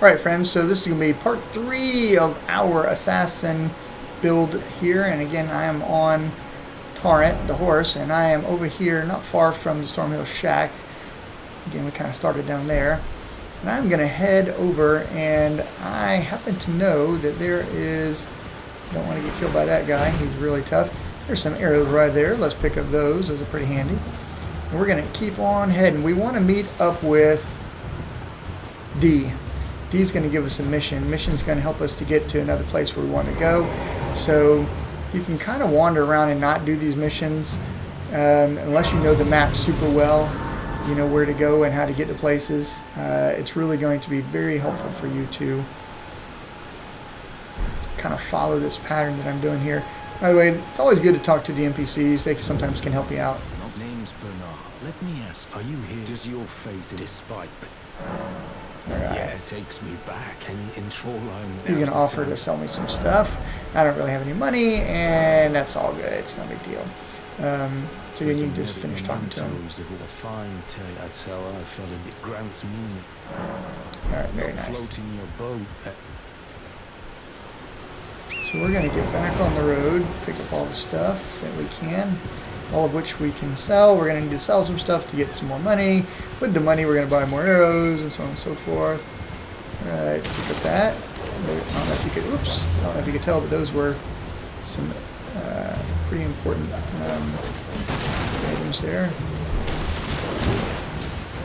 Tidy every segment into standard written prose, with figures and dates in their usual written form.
Alright friends, so this is going to be part 3 of our assassin build here, and again I am on Torrent, the horse, and I am over here not far from the Stormhill Shack. Again, we kind of started down there. And I'm going to head over, and I happen to know that there is, don't want to get killed by that guy, he's really tough. There's some arrows right there, let's pick up those, those are pretty handy. And we're going to keep on heading. We want to meet up with D. D's going to give us a mission. Mission's going to help us to get to another place where we want to go. So you can kind of wander around and not do these missions unless you know the map super well. You know where to go and how to get to places. It's really going to be very helpful for you to kind of follow this pattern that I'm doing here. By the way, it's always good to talk to the NPCs. They sometimes can help you out. My name's Bernard. Let me ask, are you here? Does your faith despite? Right. Yeah, it takes me back. Any intro line? He's going to offer to sell me some stuff. I don't really have any money, and that's all good. It's no big deal. So then you just finish talking to him. With a fine tale, that's how I felt it grants meaning. All right, very nice. Floating your boat. So we're going to get back on the road, pick up all the stuff that we can, all of which we can sell. We're going to need to sell some stuff to get some more money. With the money, we're going to buy more arrows and so on and so forth. All right, pick up that. I don't know if you could, oops, I don't know if you could tell, but those were some pretty important items there.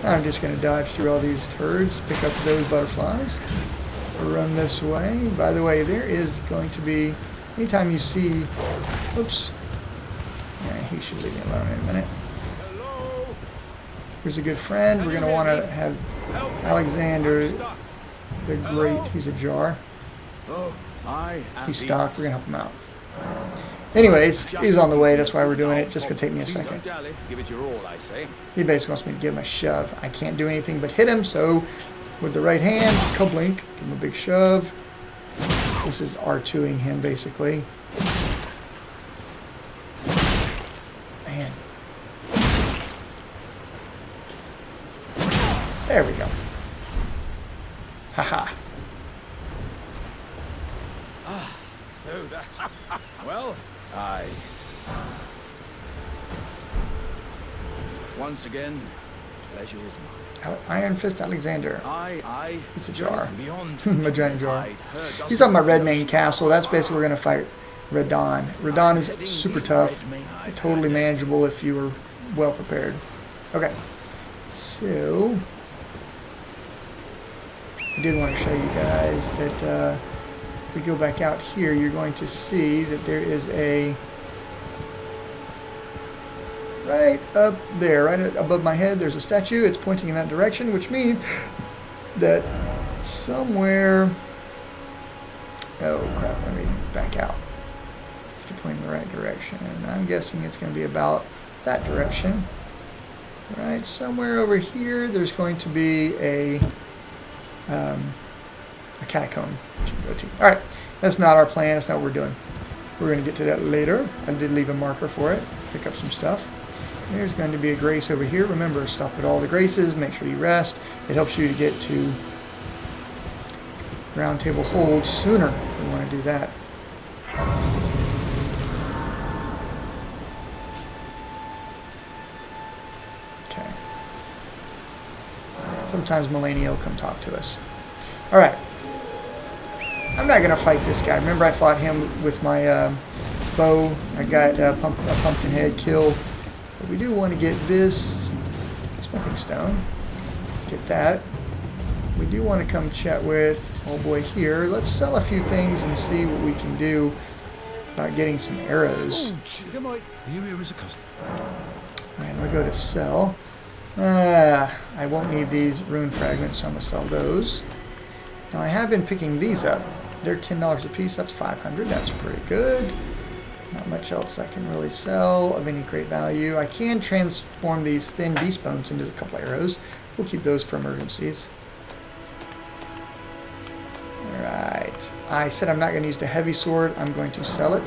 I'm just going to dodge through all these turds, pick up those butterflies, run this way. By the way, there is going to be, anytime you see, oops, yeah, he should leave me alone in a minute. Here's a good friend. We're going to want to have Alexander the Great. He's a jar. He's stocked. We're going to help him out. Anyways, he's on the way. That's why we're doing it. Just going to take me a second. He basically wants me to give him a shove. I can't do anything but hit him, so with the right hand, blink, give him a big shove. This is R2ing him, basically. Man. There we go. Haha. Oh, that's... Well, once again, pleasure is mine. Iron Fist Alexander. It's a jar. A giant jar. He's on my Redmane Castle. That's basically where we're going to fight Radon. Radon is super tough. Totally manageable if you were well prepared. Okay. So, I did want to show you guys that if we go back out here, you're going to see that there is a right up there, right above my head, there's a statue. It's pointing in that direction, which means that somewhere, oh crap, let me back out. Let's get pointing in the right direction. And I'm guessing it's going to be about that direction. Right, somewhere over here, there's going to be a catacomb that you can go to. Alright, that's not our plan. That's not what we're doing. We're going to get to that later. I did leave a marker for it. Pick up some stuff. There's going to be a grace over here. Remember, stop at all the graces. Make sure you rest. It helps you to get to round table hold sooner. We want to do that. Okay. Sometimes Melania will come talk to us. Alright. I'm not going to fight this guy. Remember I fought him with my bow. I got a pumpkin head kill. But we do want to get this smithing stone. Let's get that. We do want to come chat with old boy here. Let's sell a few things and see what we can do about getting some arrows. And we go to sell. I won't need these rune fragments, so I'm going to sell those. Now I have been picking these up. They're $10 a piece. That's 500. That's pretty good. Not much else I can really sell of any great value. I can transform these thin beast bones into a couple of arrows. We'll keep those for emergencies. Alright. I said I'm not going to use the heavy sword. I'm going to sell it.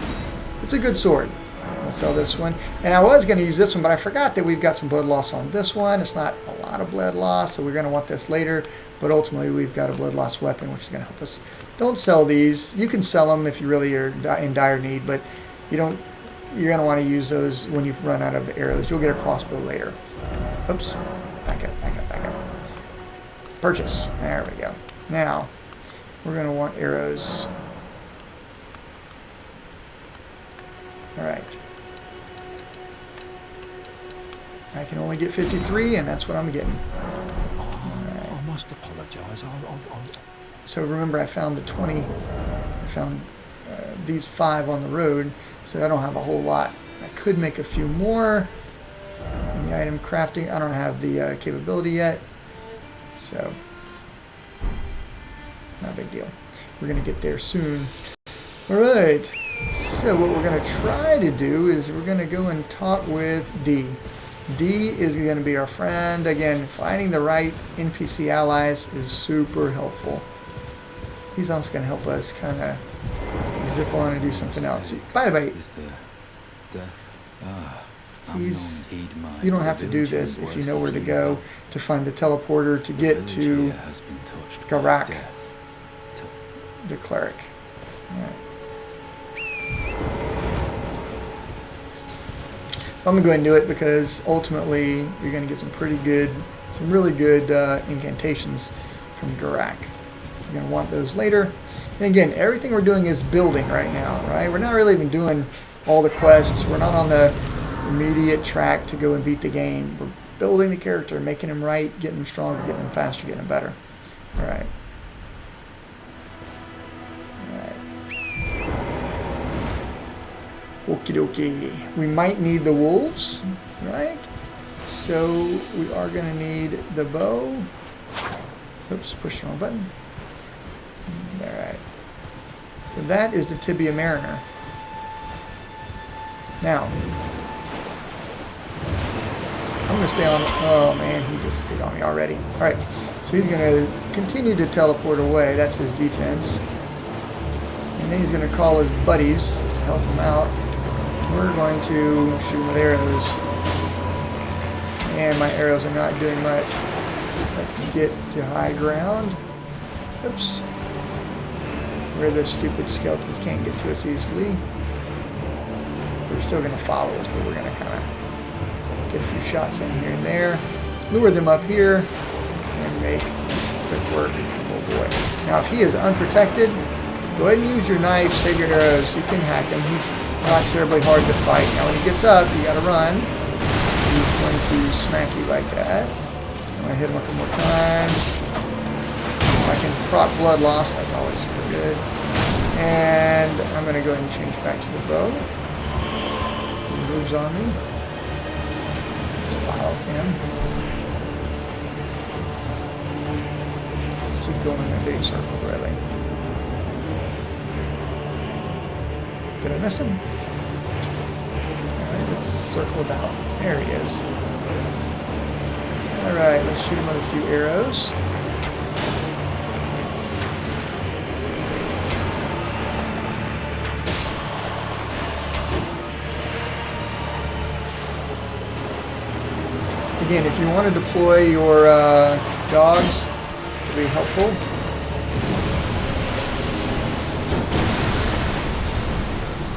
It's a good sword. I'm going to sell this one. And I was going to use this one, but I forgot that we've got some blood loss on this one. It's not a lot lot of blood loss, so we're going to want this later. But ultimately, we've got a blood loss weapon, which is going to help us. Don't sell these. You can sell them if you really are in dire need, but you don't. You're going to want to use those when you've run out of arrows. You'll get a crossbow later. Oops. Back up, back up, back up. Purchase. There we go. Now, we're going to want arrows. Alright. I can only get 53, and that's what I'm getting. Right. I must apologize. So remember, I found the 20. I found these 5 on the road, so I don't have a whole lot. I could make a few more. In the item crafting, I don't have the capability yet, so not a big deal. We're going to get there soon. Alright, so what we're going to try to do is we're going to go and talk with D. D is going to be our friend. Again, finding the right NPC allies is super helpful. He's also going to help us kind of zip on and do something else. By the way, you don't have to do this if you know where to go to find the teleporter to get to Garak, the cleric. Right. I'm going to go ahead and do it because ultimately you're going to get some really good incantations from Garak. You're going to want those later. And again, everything we're doing is building right now, right? We're not really even doing all the quests. We're not on the immediate track to go and beat the game. We're building the character, making him right, getting him stronger, getting him faster, getting him better. All right. Okie dokie. We might need the wolves, right? So we are going to need the bow. Oops, pushed the wrong button. Alright. So that is the Tibia Mariner. Now, I'm going to stay on. Oh man, he disappeared on me already. Alright, so he's going to continue to teleport away. That's his defense. And then he's going to call his buddies to help him out. We're going to shoot him with arrows. And my arrows are not doing much. Let's get to high ground. Oops. Where the stupid skeletons can't get to us easily. They're still going to follow us, but we're going to kind of get a few shots in here and there. Lure them up here and make quick work. Oh boy. Now if he is unprotected, go ahead and use your knife, save your arrows. You can hack him. He's not terribly hard to fight. Now when he gets up, you got to run. He's going to smack you like that. I'm going to hit him a couple more times. If I can proc blood loss, that's always super good. And I'm going to go ahead and change back to the bow. He moves on me. Let's follow him. Let's keep going in a big circle, really. Did I miss him? Alright, let's circle about. There he is. Alright, let's shoot him with a few arrows. Again, if you want to deploy your dogs, it'll be helpful.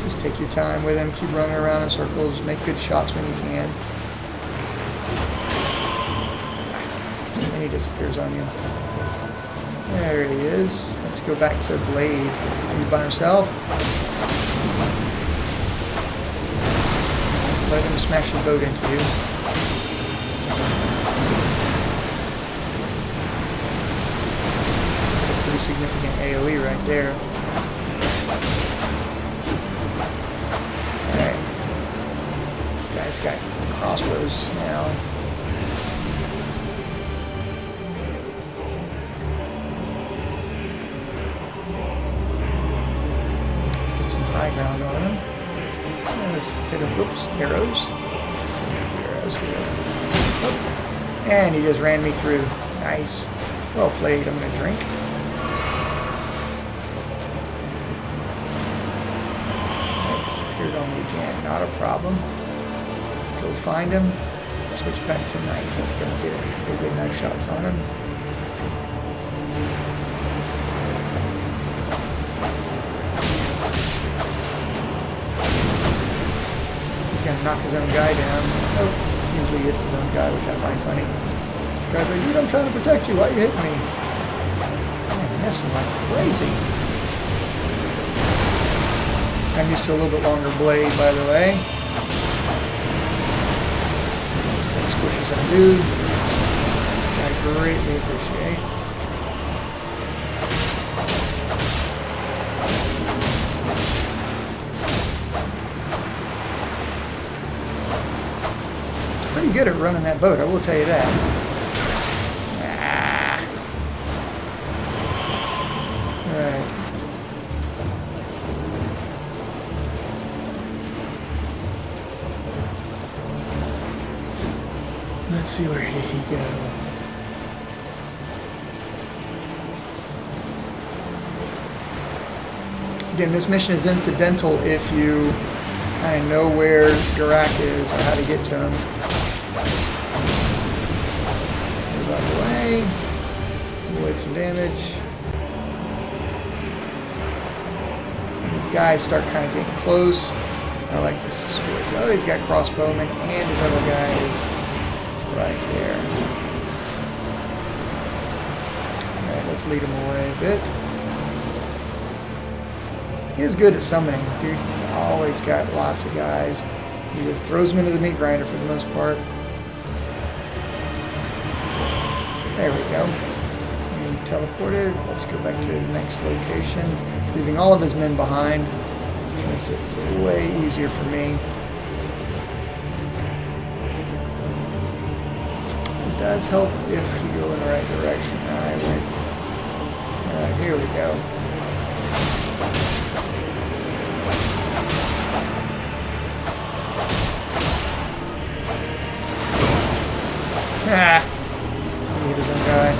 Just take your time with them, keep running around in circles, make good shots when you can. And he disappears on you. There he is. Let's go back to Blaidd. So he's by himself. Let him smash his boat into you. Significant AoE right there. Alright. Guy's got crossbows now. Let's get some high ground on him. Let's hit him. Oops, arrows. Some arrows here. Oh. And he just ran me through. Nice. Well played. I'm going to drink. On me again, not a problem. Go find him. Switch back to knife. I think I'm gonna get a couple good knife shots on him. He's gonna knock his own guy down. Oh, usually hits his own guy, which I find funny. Guy's like, dude, I'm trying to protect you. Why are you hitting me? Man, missing like crazy. I'm used to a little bit longer blade, by the way. Squishes our dude, which I greatly appreciate. It's pretty good at running that boat, I will tell you that. Alright. Let's see, where did he go? Again, this mission is incidental if you kind of know where Garak is or how to get to him. Move out of the way. Avoid some damage. And these guys start kind of getting close. I like this switch. Oh, he's got crossbowmen and his other guy is right there. Alright, let's lead him away a bit. He is good at summoning, dude. He's always got lots of guys. He just throws them into the meat grinder for the most part. There we go. He teleported. Let's go back to the next location. Leaving all of his men behind, which makes it way easier for me. Does help if you go in the right direction. Alright, here we go. Ah! He hit his own guy.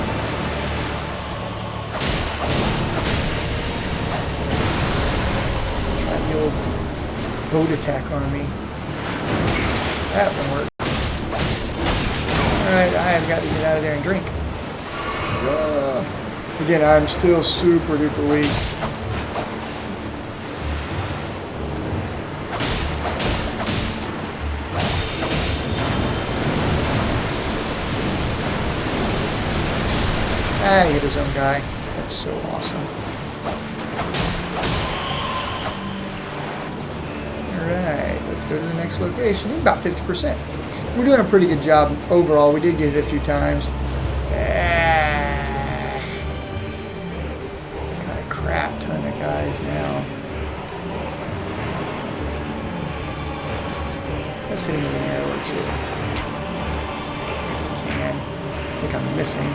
Try the old boat attack on me. That one worked. Alright, I have got to get out of there and drink. Again, I'm still super duper weak. Ah, he hit his own guy. That's so awesome. Alright, let's go to the next location. About 50%. We're doing a pretty good job overall. We did get it a few times. Got a crap ton of guys now. Let's hit him with an arrow or two. If we can. I think I'm missing.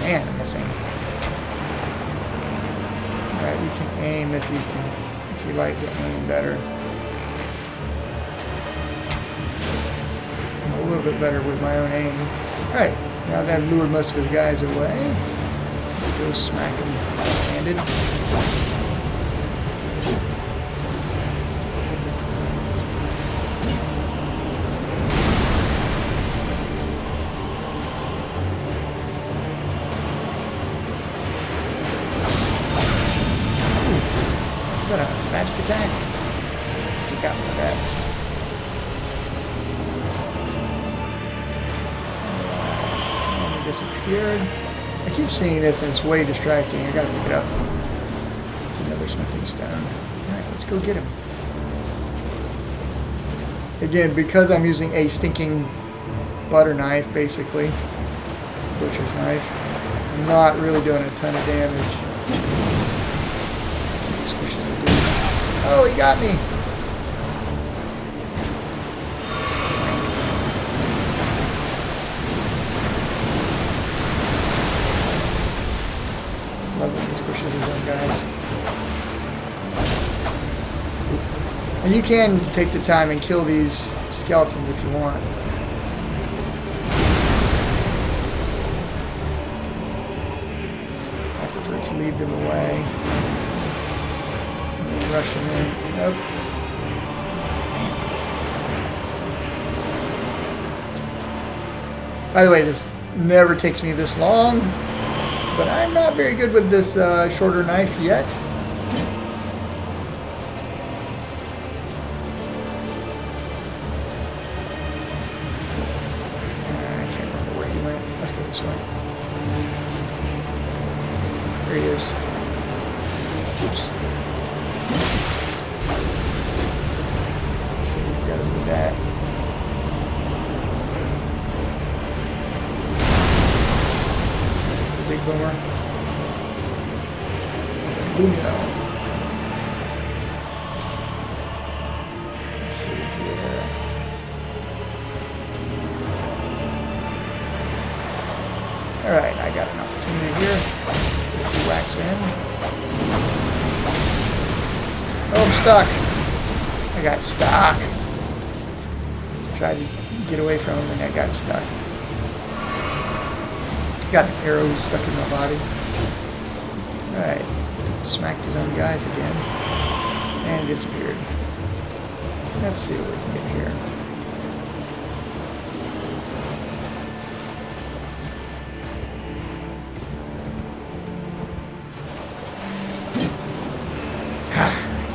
Man, I'm missing. Alright, you can aim if you can. If you like to aim better. I'm a little bit better with my own aim. Alright, now that I've lured most of his guys away, let's go smack him left-handed. Ooh, what a magic attack. He got me with that. Disappeared. I keep seeing this and it's way distracting. I gotta pick it up. It's another smithing stone. Alright, let's go get him. Again, because I'm using a stinking butter knife, basically, butcher's knife, I'm not really doing a ton of damage. Let's see what squishes will do. Oh, he got me! Guys. And you can take the time and kill these skeletons if you want. I prefer to lead them away. Rush them in. Nope. By the way, this never takes me this long, but I'm not very good with this shorter knife yet. I can't remember where he went. Let's go this way. There he is. Oops. Let's see what he does with that. Big boomer. Boom. Let's see here. Alright, I got an opportunity here. Get a few whacks in. Oh, I'm stuck. I got stuck. Tried to get away from him and I got stuck. Got an arrow stuck in my body. Alright. Smacked his own guys again. And disappeared. Let's see what we can get here.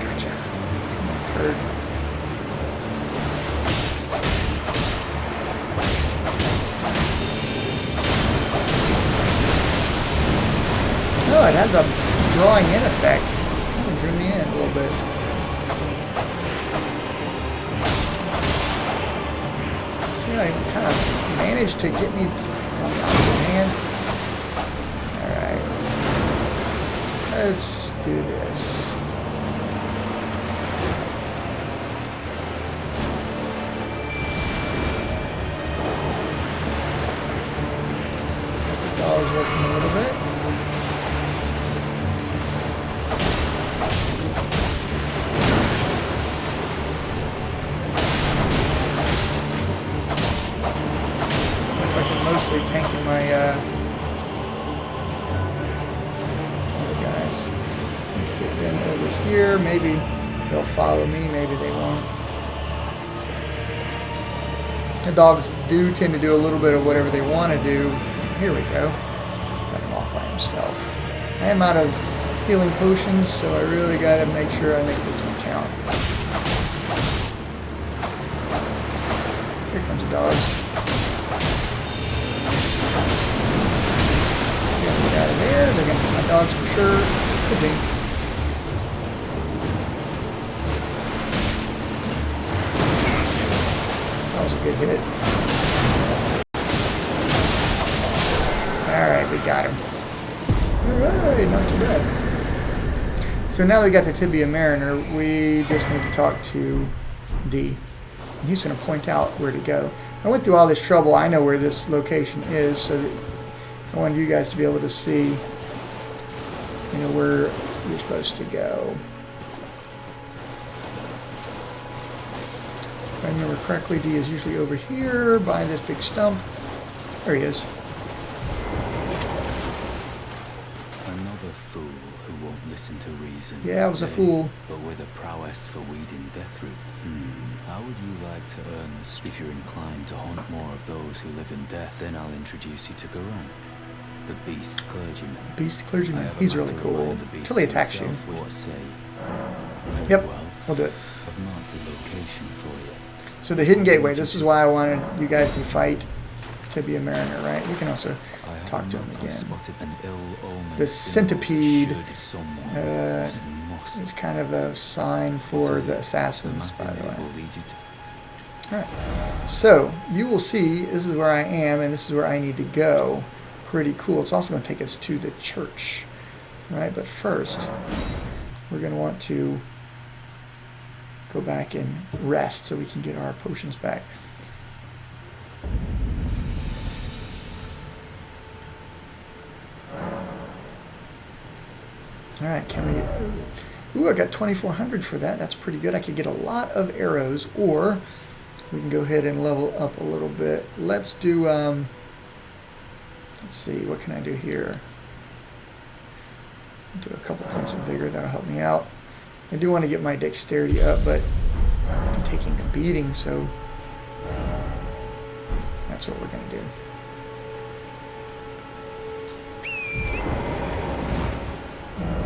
Gotcha. Come on, turd. Oh, it has a drawing in effect. Kind of drew me in a little bit. See how he kind of managed to get me on the opposite hand. Alright. Let's do this. Got the dogs working a little bit. Mostly tanking my other guys. Let's get them over here. Maybe they'll follow me, maybe they won't. The dogs do tend to do a little bit of whatever they want to do. Here we go. Got him off by himself. I am out of healing potions, so I really got to make sure I make this one count. Here comes the dogs. Out of there, they're gonna hit my dogs for sure. Ka-dink. That was a good hit. Alright, we got him. Alright, not too bad. So now that we got the Tibia Mariner, we just need to talk to D. And he's going to point out where to go. I went through all this trouble. I know where this location is, so that I wanted you guys to be able to see, where you're supposed to go. If I remember correctly, D is usually over here by this big stump. There he is. Another fool who won't listen to reason. Yeah, I was a fool. But with a prowess for weeding death root. How would you like to earn this? If you're inclined to haunt more of those who live in death, then I'll introduce you to Garunk, the beast clergyman. The beast clergyman. He's really cool. Till he attacks you. Yep, we'll do it. I've marked the location for you. So the hidden gateway. This is why I wanted you guys to fight Tibia Mariner, right? We can also talk to him again. The centipede is kind of a sign for the assassins, by the way. Alright, so you will see this is where I am and this is where I need to go. Pretty cool. It's also going to take us to the church, right? But first, we're going to want to go back and rest so we can get our potions back. Alright, can we... Ooh, I got 2,400 for that. That's pretty good. I could get a lot of arrows, or we can go ahead and level up a little bit. Let's do, let's see, what can I do here? Do a couple points of vigor. That'll help me out. I do want to get my dexterity up, but I've been taking a beating, so that's what we're going to do.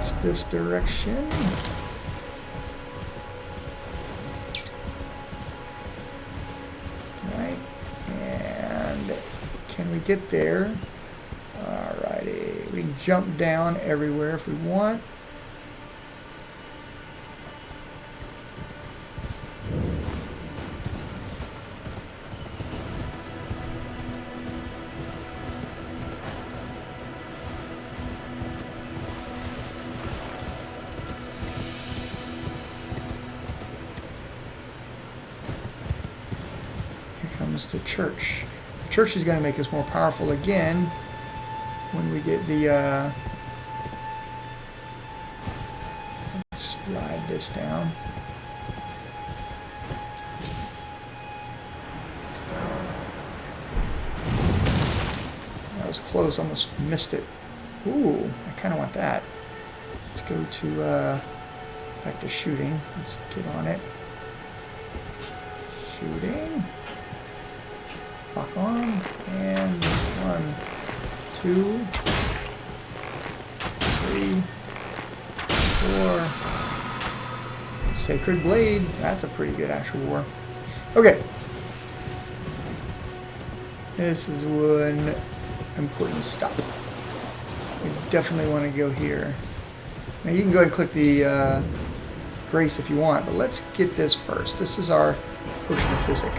It's this direction. Right, and can we get there? Alrighty, we can jump down everywhere if we want. The church. The church is going to make us more powerful again when we get the let's slide this down. That was close, almost missed it. Ooh, I kind of want that. Let's go to back to shooting. Let's get on it. Shooting. Lock on, and 1, 2, 3, 4. Sacred Blaidd. That's a pretty good actual war. Okay. This is one important stop. We definitely want to go here. Now you can go ahead and click the grace if you want, but let's get this first. This is our potion of physic.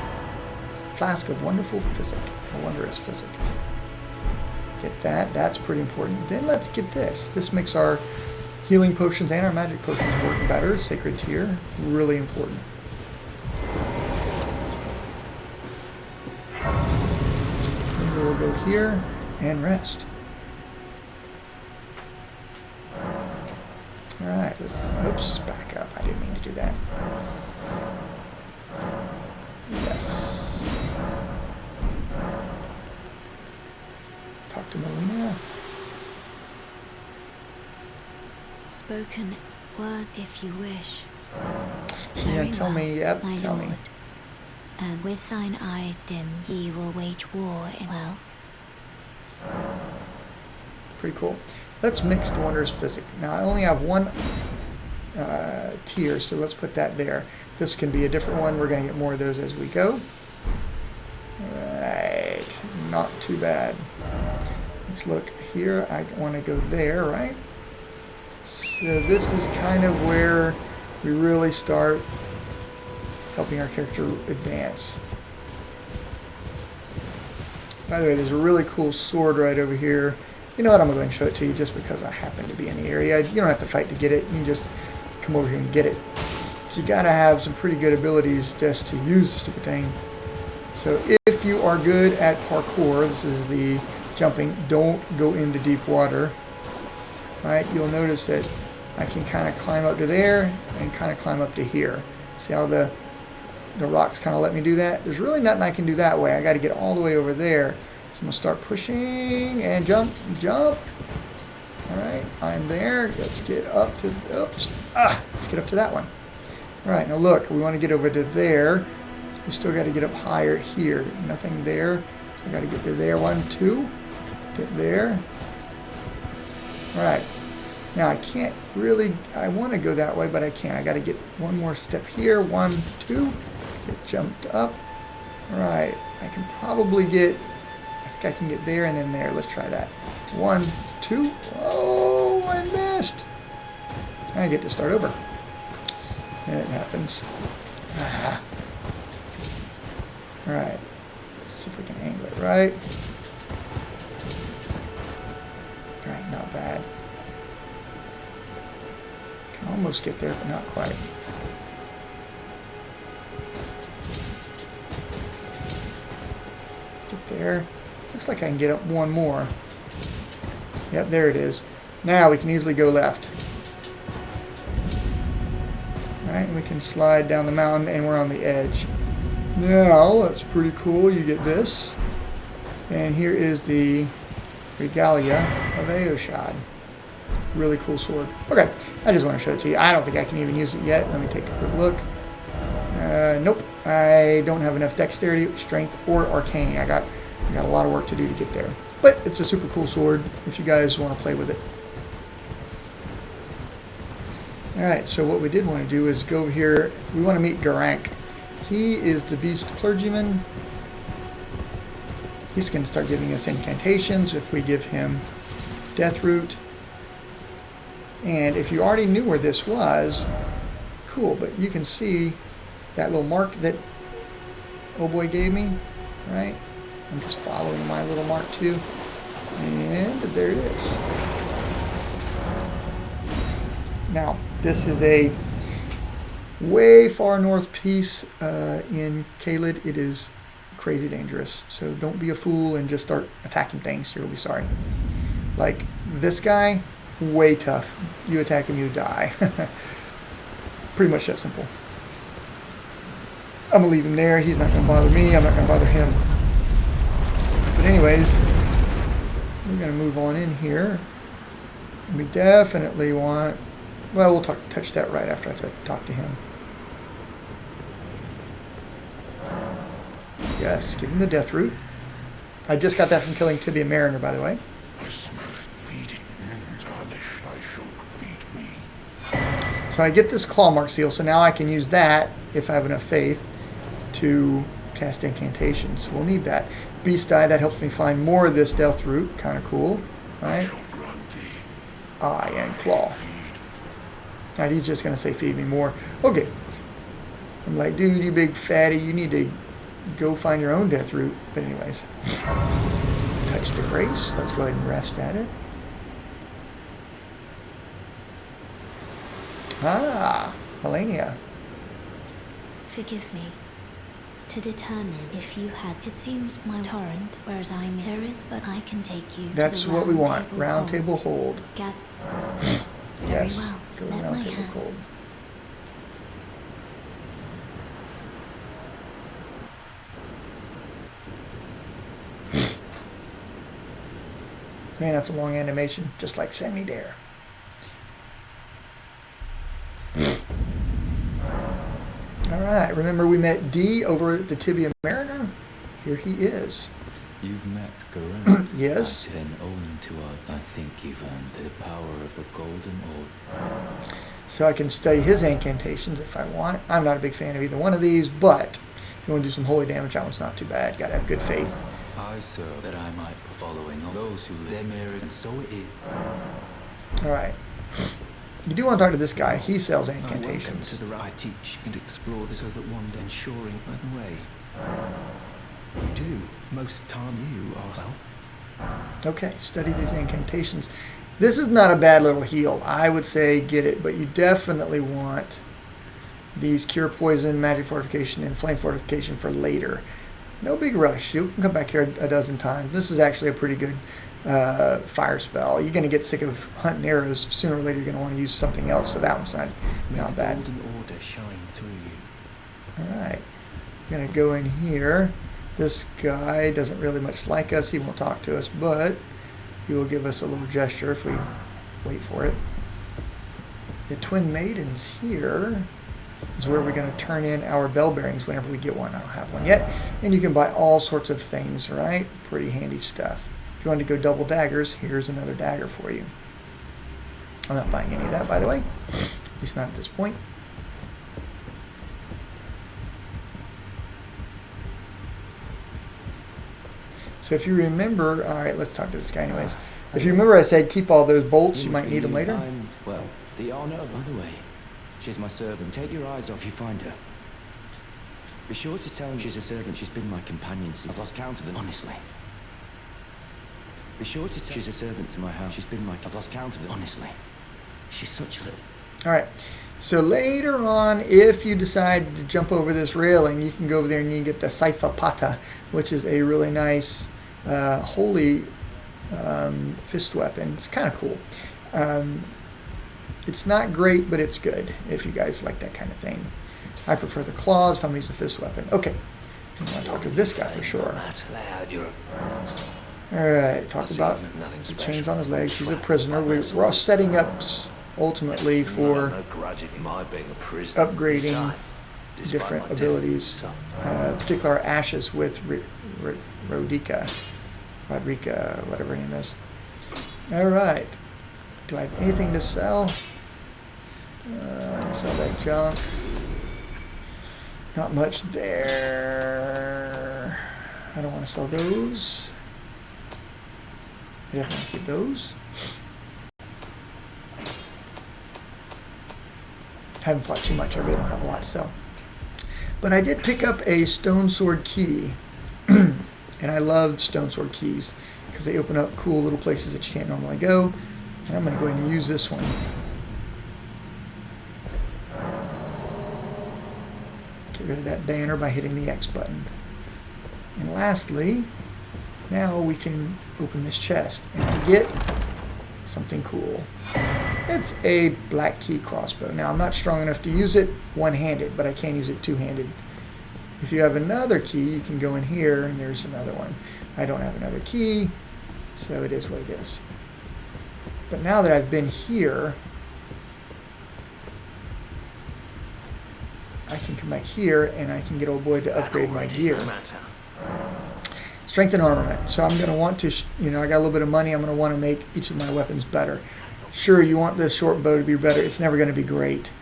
Flask of wonderful physic, or wondrous physic. Get that, that's pretty important. Then let's get this. This makes our healing potions and our magic potions work better. Sacred tier, really important. Then we'll go here and rest. Alright, let's, oops, back up. I didn't mean to do that. Yes. Talk to Melina. Spoken word if you wish. Yeah, tell me, yep, my tell lord. me. And with thine eyes dim, ye will wage war in well. Pretty cool. Let's mix the wondrous physic. Now I only have one tier, so let's put that there. This can be a different one. We're going to get more of those as we go. Right, not too bad. Let's look here. I want to go there, right? So this is kind of where we really start helping our character advance. By the way, there's a really cool sword right over here. You know what, I'm going to go and show it to you just because I happen to be in the area. You don't have to fight to get it. You can just come over here and get it. So you got to have some pretty good abilities just to use the stupid thing. So if you are good at parkour, this is the jumping, don't go into deep water. Right, you'll notice that I can kind of climb up to there and kind of climb up to here. See how the rocks kind of let me do that? There's really nothing I can do that way. I got to get all the way over there. So I'm going to start pushing and jump, jump. All right, I'm there. Let's get up to, oops, let's get up to that one. All right, now look, we want to get over to there. We still got to get up higher here. Nothing there. So I got to get to there. 1, 2. Get there. All right. Now I can't really, I want to go that way, but I can't. I got to get one more step here. 1, 2. Get jumped up. All right. I can probably get, I think I can get there and then there. Let's try that. 1, 2. Oh, I missed. I get to start over. And it happens. All right. Let's see if we can angle it right. All right, not bad. Can almost get there, but not quite. Get there. Looks like I can get up one more. Yep, there it is. Now we can easily go left. All right, and we can slide down the mountain, and we're on the edge. Now, that's pretty cool. You get this. And here is the Regalia of Eoshad. Really cool sword. Okay, I just want to show it to you. I don't think I can even use it yet. Let me take a quick look. Nope, I don't have enough dexterity, strength, or arcane. I got a lot of work to do to get there. But it's a super cool sword if you guys want to play with it. Alright, so what we did want to do is go over here. We want to meet Garank. He is the beast clergyman. He's going to start giving us incantations if we give him death root. And if you already knew where this was, cool, but you can see that little mark that old boy gave me, right? I'm just following my little mark too. And there it is. Now, this is a way far north piece in Blaidd. It is crazy dangerous. So don't be a fool and just start attacking things. You'll be sorry. Like this guy, way tough. You attack him, you die. Pretty much that simple. I'm going to leave him there. He's not going to bother me. I'm not going to bother him. But anyways, we're going to move on in here. We definitely want... Well, we'll touch that right after I talk to him. Yes, give him the death root. I just got that from killing TIBIA Mariner, by the way. I smell it feeding. Tarnish, I should feed me. So I get this claw mark seal, so now I can use that, if I have enough faith, to cast incantations. We'll need that. Beast Eye, that helps me find more of this death root. Kind of cool, right? Eye and claw. Alright, he's just going to say feed me more. Okay. I'm like, dude, you big fatty, you need to go find your own death root. But anyways. Touch the grace. Let's go ahead and rest at it. Ah, Helenia. Forgive me. To determine if you had... It seems my torrent, whereas I'm... There is, but I can take you That's to the what we want. table Round hold. table hold. Gather. Yes. Well. Go Let round my table hand. hold. Man, that's a long animation. Just like send me there. Alright, remember we met D over at the TIBIA Mariner? Here he is. You've met Garen. Yes. Then, owing to our... I think you've earned the power of the Golden Orb. So I can study his incantations if I want. I'm not a big fan of either one of these, but if you want to do some holy damage, that one's not too bad. Gotta have good faith. I serve that I might be following all those who live there, and so it is. Alright. You do want to talk to this guy. He sells Welcome incantations. to the right. I teach and explore so that one day ensuring by the way. You do. Most time you are well. Okay, study these incantations. This is not a bad little heal. I would say get it, but you definitely want these Cure Poison, Magic Fortification, and Flame Fortification for later. No big rush. You can come back here a dozen times. This is actually a pretty good fire spell. You're going to get sick of hunting arrows. Sooner or later you're going to want to use something else, so that one's not the bad. golden order shine through you. Alright. Going to go in here. This guy doesn't really much like us. He won't talk to us, but he will give us a little gesture if we wait for it. The Twin Maidens here is where we're going to turn in our bell bearings whenever we get one. I don't have one yet. And you can buy all sorts of things, right? Pretty handy stuff. If you want to go double daggers, here's another dagger for you. I'm not buying any of that, by the way. At least not at this point. So if you remember, all right, let's talk to this guy anyways. If you remember I said keep all those bolts, you might need them later. Well, the honor of... By the way, she's my servant. Take your eyes off if you find her. Be sure to tell me she's a servant. She's been my companion since... I've lost count of them, honestly. Be sure to tell she's a servant to my house. She's been my... I've lost count of them, honestly. She's such a little... All right. So later on, if you decide to jump over this railing, you can go over there and you can get the Saifa Pata, which is a really nice holy fist weapon. It's kind of cool. It's not great, but it's good if you guys like that kind of thing. I prefer the claws if I'm using a fist weapon. Okay. I want to talk to this guy for sure. Alright, talk about the chains on his legs. He's a prisoner. We're all setting up ultimately for upgrading different abilities, particular ashes with Rodrika, whatever her name is. Alright, do I have anything to sell? Sell that junk. Not much there. I don't want to sell those. I definitely keep those. Haven't fought too much. I really don't have a lot to sell. But I did pick up a stone sword key. And I loved stone sword keys because they open up cool little places that you can't normally go. And I'm going to go ahead and use this one. Get rid of that banner by hitting the X button. And lastly, now we can open this chest and I get something cool. It's a black key crossbow. Now I'm not strong enough to use it one-handed, but I can use it two-handed. If you have another key, you can go in here and there's another one. I don't have another key, so it is what it is. But now that I've been here, I can come back here and I can get old boy to upgrade my gear. Strength and armament. So I'm going to want to, I got a little bit of money. I'm going to want to make each of my weapons better. Sure, you want this short bow to be better. It's never going to be great.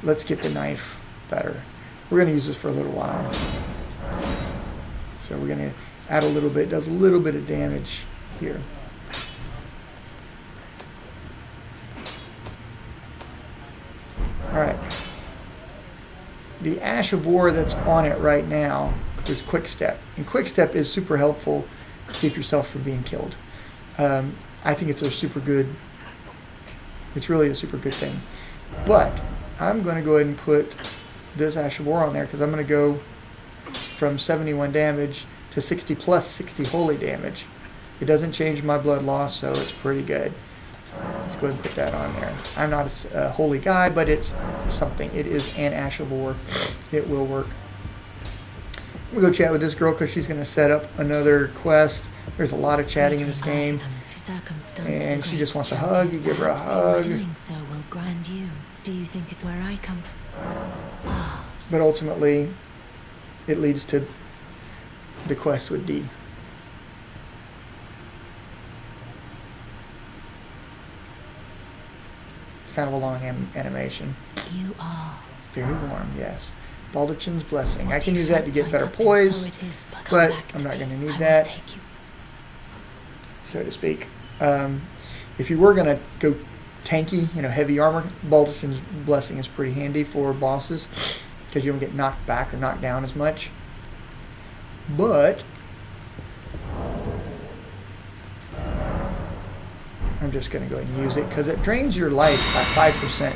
Let's get the knife better. We're going to use this for a little while. So we're going to add a little bit. It does a little bit of damage here. All right. The Ash of War that's on it right now is Quick Step. And Quick Step is super helpful to keep yourself from being killed. I think it's a super good, it's really a super good thing. But I'm going to go ahead and put this Ash of War on there because I'm going to go from 71 damage to 60 plus 60 holy damage. It doesn't change my blood loss, so it's pretty good. Let's go ahead and put that on there. I'm not a holy guy, but it's something. It is an Ash of War. It will work. We'll go chat with this girl because she's going to set up another quest. There's a lot of chatting in this game. And she just wants a hug. You give her a hug. Doing so will grind you. Do you think it where I come from? But ultimately, it leads to the quest with D. Kind of a long animation. You are very warm, yes. Baldachin's Blessing. I can use that to get better poise, but I'm not going to need that, so to speak. If you were going to go tanky, heavy armor, Baldachin's Blessing is pretty handy for bosses because you don't get knocked back or knocked down as much. But I'm just going to go ahead and use it because it drains your life by 5%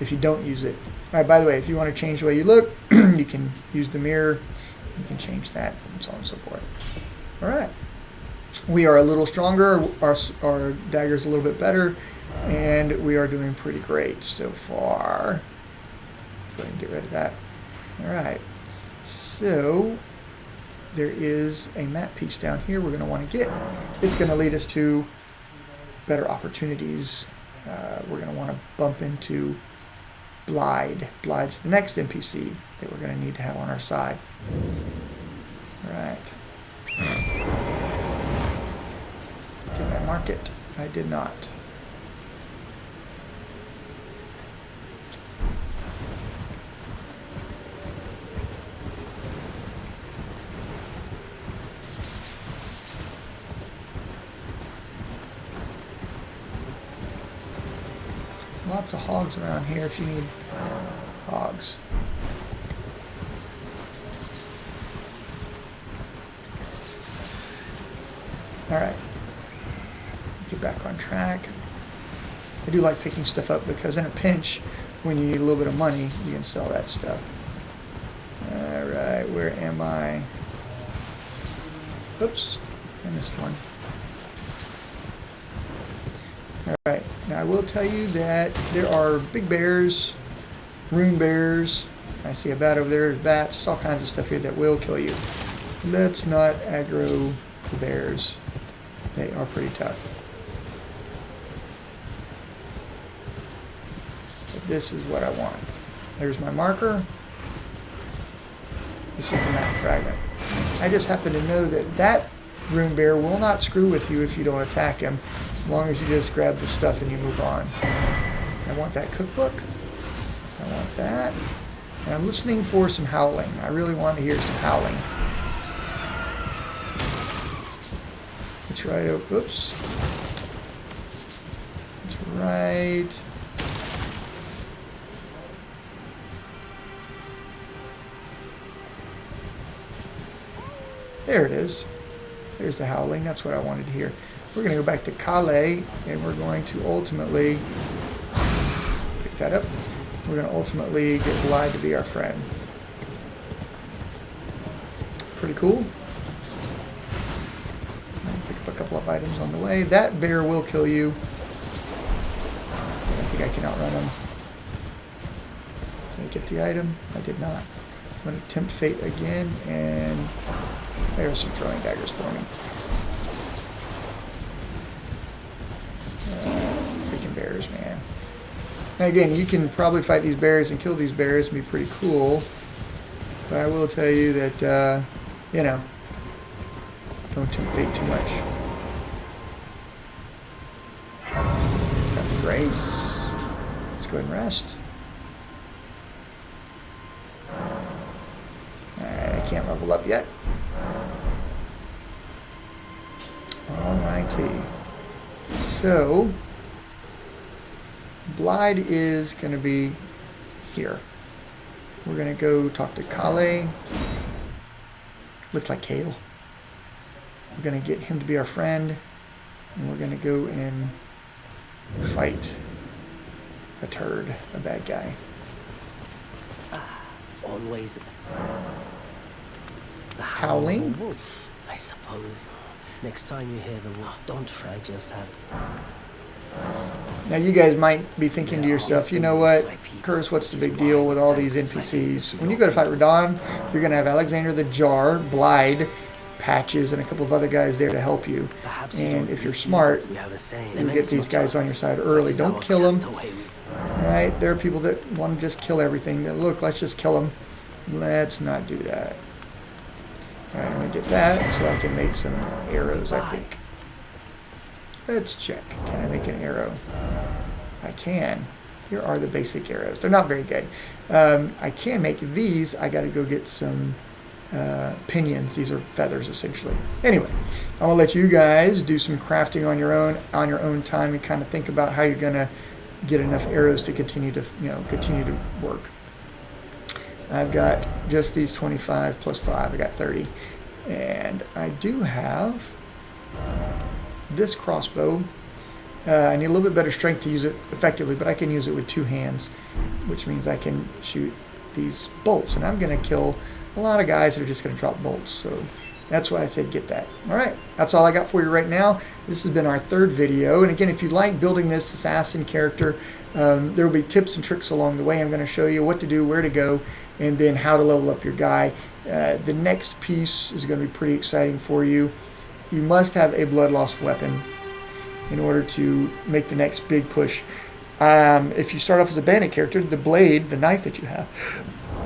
if you don't use it. All right, by the way, if you want to change the way you look, you can use the mirror. You can change that and so on and so forth. All right. We are a little stronger. Our dagger's a little bit better. And we are doing pretty great so far. Go ahead and get rid of that. All right. So there is a map piece down here we're going to want to get. It's going to lead us to better opportunities. We're going to want to bump into Blaidd. Blaidd's the next NPC that we're going to need to have on our side. Right. Did I mark it? I did not. Lots of hogs around here if you need hogs. Alright. Get back on track. I do like picking stuff up because in a pinch, when you need a little bit of money, you can sell that stuff. Alright, where am I? Oops, I missed one. Alright, now I will tell you that there are big bears, rune bears. I see a bat over there, there's bats, there's all kinds of stuff here that will kill you. Let's not aggro the bears. They are pretty tough. But this is what I want. There's my marker. This is the map fragment. I just happen to know that that rune bear will not screw with you if you don't attack him, as long as you just grab the stuff and you move on. I want that cookbook. I want that. And I'm listening for some howling. I really want to hear some howling. That's right. Oh, oops. That's right. There it is. There's the howling. That's what I wanted to hear. We're going to go back to Calais, and we're going to ultimately pick that up. We're going to ultimately get Blaidd to be our friend. Pretty cool. Pick up a couple of items on the way. That bear will kill you. I think I can outrun him. Did I get the item? I did not. I'm going to tempt fate again, and there's some throwing daggers for me. Freaking bears, man. Now again, you can probably fight these bears and kill these bears and be pretty cool. But I will tell you that, you know, don't tempt fate too much. Got the grace. Let's go ahead and rest. Alright, I can't level up yet. Alrighty. So, Blaidd is going to be here. We're going to go talk to Calais. Looks like Kale. We're going to get him to be our friend. And we're going to go and fight a turd, a bad guy. Always the Howling? of a wolf, I suppose. Next time you hear the wolf, don't fright yourself. Now you guys might be thinking to yourself, you know what, Curse, what's the big deal with all these NPCs? When you go to fight Radahn, you're going to have Alexander the Jar, Blaidd, Patches, and a couple of other guys there to help you. And if you're smart, you'll get these guys on your side early. Don't kill them. Right? There are people that want to just kill everything. That look, let's just kill them. Let's not do that. Alright, I'm going to get that so I can make some arrows, I think. Let's check. Can I make an arrow? I can. Here are the basic arrows. They're not very good. I can make these. I got to go get some pinions. These are feathers, essentially. Anyway, I'm going to let you guys do some crafting on your own time and kind of think about how you're going to get enough arrows to continue to work. I've got just these 25 plus 5. I got 30. And I do have this crossbow. I need a little bit better strength to use it effectively, but I can use it with 2 hands, which means I can shoot these bolts. And I'm going to kill a lot of guys that are just going to drop bolts. So that's why I said get that. All right, that's all I got for you right now. This has been our 3rd video. And again, if you like building this assassin character, there will be tips and tricks along the way. I'm going to show you what to do, where to go, and then how to level up your guy. The next piece is going to be pretty exciting for you. You must have a blood loss weapon in order to make the next big push. If you start off as a bandit character, the blade, the knife that you have,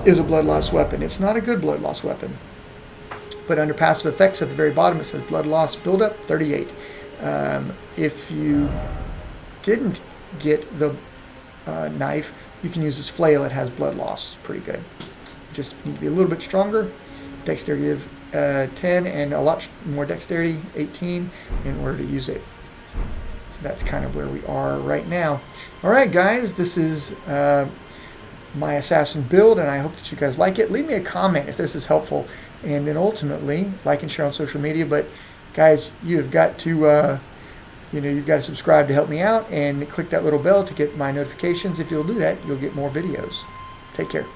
is a blood loss weapon. It's not a good blood loss weapon. But under passive effects at the very bottom, it says blood loss buildup 38. If you didn't get the knife, you can use this flail. It has blood loss. Pretty good. You just need to be a little bit stronger. Dexterity of 10 and a lot more dexterity, 18, in order to use it. So that's kind of where we are right now. All right, guys, this is my assassin build, and I hope that you guys like it. Leave me a comment if this is helpful, and then ultimately like and share on social media. But guys, you've got to you've got to subscribe to help me out, and click that little bell to get my notifications. If you'll do that, you'll get more videos. Take care.